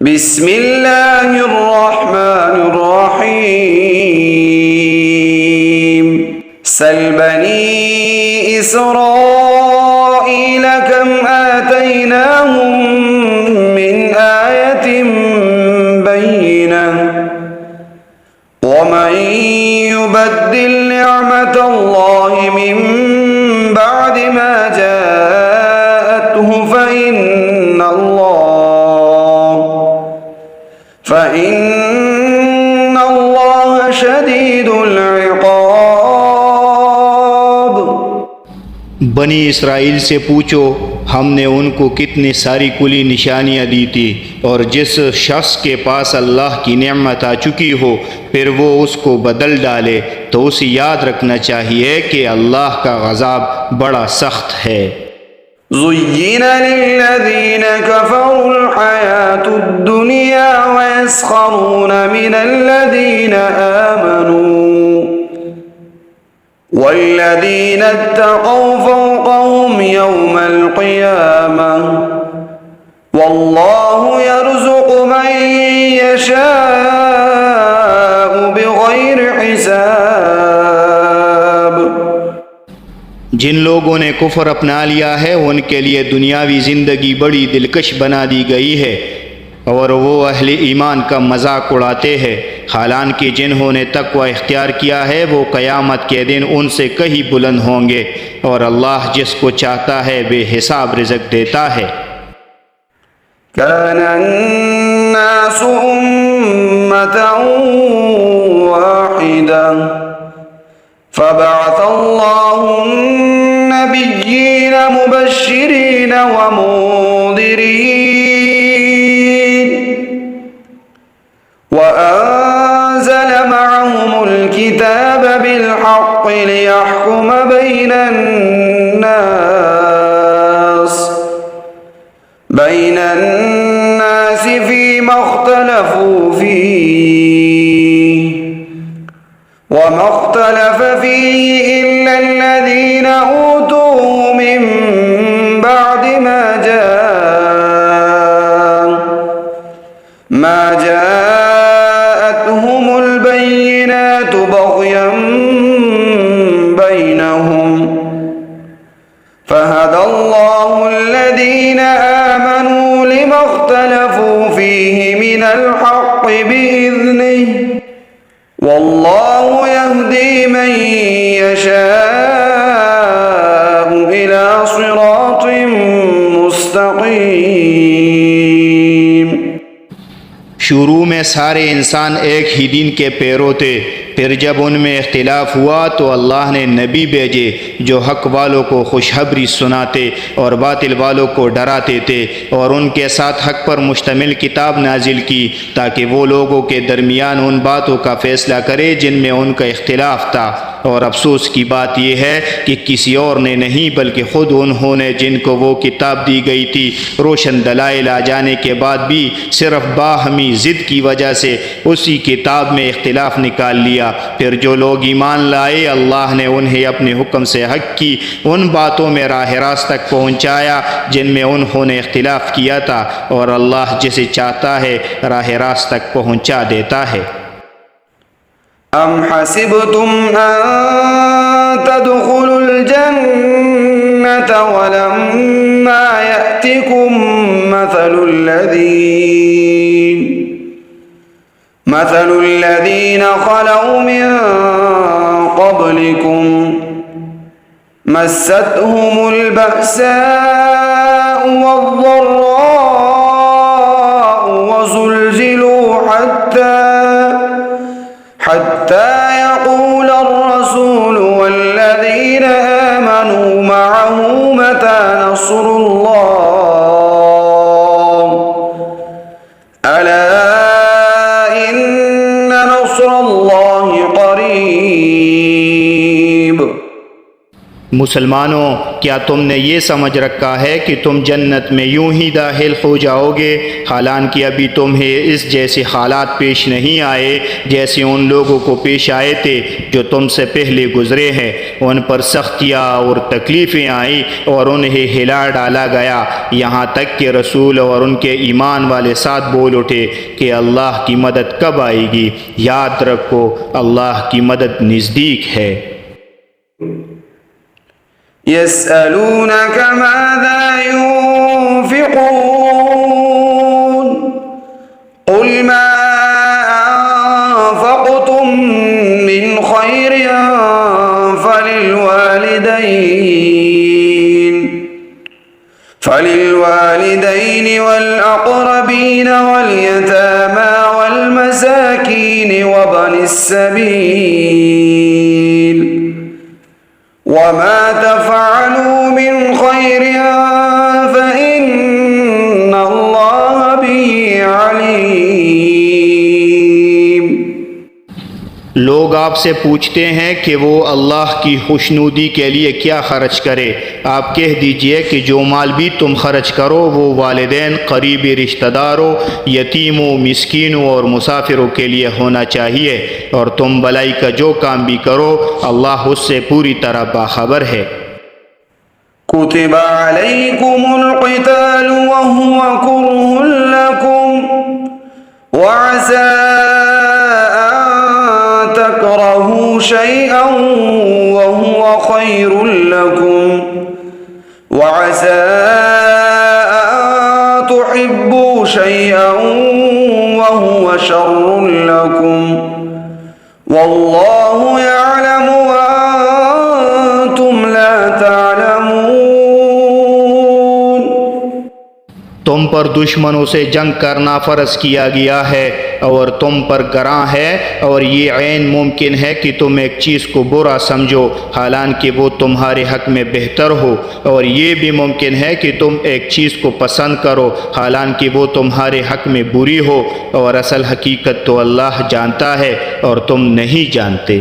बिस्मिल्लाहिर्रहमानिर्रहीम। सल बनी इसराईल कम आतैनाहुम मिन आयतिन बय्यिनह वमन युबद्दिल निअमतल्लाहि मिन बअदि मा जाअतहु फ़इन्नल्लाह शदीदुल इक़ाब। बनी इसराइल से पूछो हमने उनको कितनी सारी कुली निशानियाँ दी थी, और जिस शख्स के पास अल्लाह की नेमत आ चुकी हो फिर वो उसको बदल डाले तो उसे याद रखना चाहिए कि अल्लाह का गज़ाब बड़ा सख्त है। ज़ुय्यिन लिल्लज़ीन कफ़रुल हयातुद दुनिया व यस्ख़रून मिनल्लज़ीन आमनू वल्लज़ीन इत्तक़ौ फ़ौक़हुम यौमल क़ियामह वल्लाहु यर्ज़ुक़ु मन यशाअु बिग़ैरि हिसाब। जिन लोगों ने कुफ्र अपना लिया है उनके लिए दुनियावी ज़िंदगी बड़ी दिलकश बना दी गई है और वो अहले ईमान का मजाक उड़ाते हैं, हालांकि जिन्होंने तक़वा इख्तियार किया है वो क़यामत के दिन उनसे कहीं बुलंद होंगे, और अल्लाह जिसको चाहता है बेहिसाब रिज़्क़ देता है। कानन्नासु उम्मतन वाहिदह फ़बअसल्लाहु नबिय्यीन मुबश्शिरीन व मुंज़िरीन व अंज़ल मअहुमुल किताब बिल-हक़्क़ लियहकुम बैनन्नास फ़ीमा इख्तलफ़ू फ़ीह वमा इख्तलफ़ फ़ीह इल्ला अल्लज़ीन ऊतूहु मिन बअदि मा जाअतहुमुल बय्यिनातु बग़यन बैनहुम फ़हदल्लाहु अल्लज़ीन आमनू लिमा इख्तलफ़ू फ़ीह मिनल हक़्क़ बिइज़निहि वल्लाहु यहदी मन यशाअु इला सिरातिन मुस्तक़ीम। शुरू में सारे इंसान एक ही दिन के पैरों थे, फिर जब उनमें इख्तिलाफ हुआ तो अल्लाह ने नबी भेजे जो हक़ वालों को खुशखबरी सुनाते और बातिल वालों को डराते थे, और उनके साथ हक़ पर मुश्तमिल किताब नाजिल की ताकि वो लोगों के दरमियान उन बातों का फ़ैसला करे जिनमें उनका इख्तिलाफ था। और अफसोस की बात यह है कि किसी और ने नहीं बल्कि ख़ुद उन्होंने जिनको वो किताब दी गई थी रोशन दलाइल आ जाने के बाद भी सिर्फ़ बाहमी ज़िद की वजह से उसी किताब में इख्तिलाफ़ निकाल लिया। फिर जो लोग ईमान लाए अल्लाह ने उन्हें अपने हुक्म से हक़ की उन बातों में राह रास्त तक पहुँचाया जिनमें उन्होंने इख्तिलाफ़ किया था, और अल्लाह जिसे चाहता है राह रास्त तक पहुँचा देता है। अम हसिबतुम अन तदखुलुल जन्नत वलम्मा यअतिकुम मसलुल लज़ीन खलौ मिन क़ब्लिकुम मस्सतहुमुल बअसाउ वद्दर्राउ वज़ुलज़िलू हत्ता यक़ूलर रसूलु वल्लज़ीन आमनू मअहु मता नस्रुल्लाह अला इन्न नस्रल्लाहि क़रीब। मुसलमानों, क्या तुमने ये समझ रखा है कि तुम जन्नत में यूं ही दाखिल हो जाओगे, हालांकि अभी तुम्हें इस जैसे हालात पेश नहीं आए जैसे उन लोगों को पेश आए थे जो तुमसे पहले गुजरे हैं। उन पर सख्तियाँ और तकलीफ़ें आई और उन्हें हिला डाला गया, यहाँ तक कि रसूल और उनके ईमान वाले साथ बोल उठे कि अल्लाह की मदद कब आएगी। याद रखो, अल्लाह की मदद नज़दीक है। यसअलूनक माज़ा युन्फ़िक़ून क़ुल मा अन्फ़क़्तुम मिन ख़ैरिन फलिलवालिदैन वल्अक़रबीन वल्यतामा वल्मसाकीन वबनिस सबील वमा तफ़अलू मिन खैरिन फ़इन्नल्लाह बिही अलीम। लोग आपसे पूछते हैं कि वो अल्लाह की खुशनुदी के लिए क्या ख़र्च करे। आप कह दीजिए कि जो माल भी तुम खर्च करो वो वालिदैन, करीबी रिश्तेदारों, यतीमों, मिस्कीनों और मुसाफिरों के लिए होना चाहिए, और तुम भलाई का जो काम भी करो अल्लाह उससे पूरी तरह बाखबर है। कुतिब अलैकुमुल क़ितालु वहुवा कुर्हुन लकुम वअसा तकरहू शैअन वहुवा खैरुन लकुम वअसा तुहिब्बू शैअन वहुवा शर्रुन लकुम वल्लाहु यअलमु व अंतुम ला तअलमून। तुम पर दुश्मनों से जंग करना फ़र्ज़ किया गया है और तुम पर गरां है, और ये ऐन मुमकिन है कि तुम एक चीज़ को बुरा समझो हालांकि वो तुम्हारे हक़ में बेहतर हो, और ये भी मुमकिन है कि तुम एक चीज़ को पसंद करो हालांकि वो तुम्हारे हक़ में बुरी हो, और असल हकीकत तो अल्लाह जानता है और तुम नहीं जानते।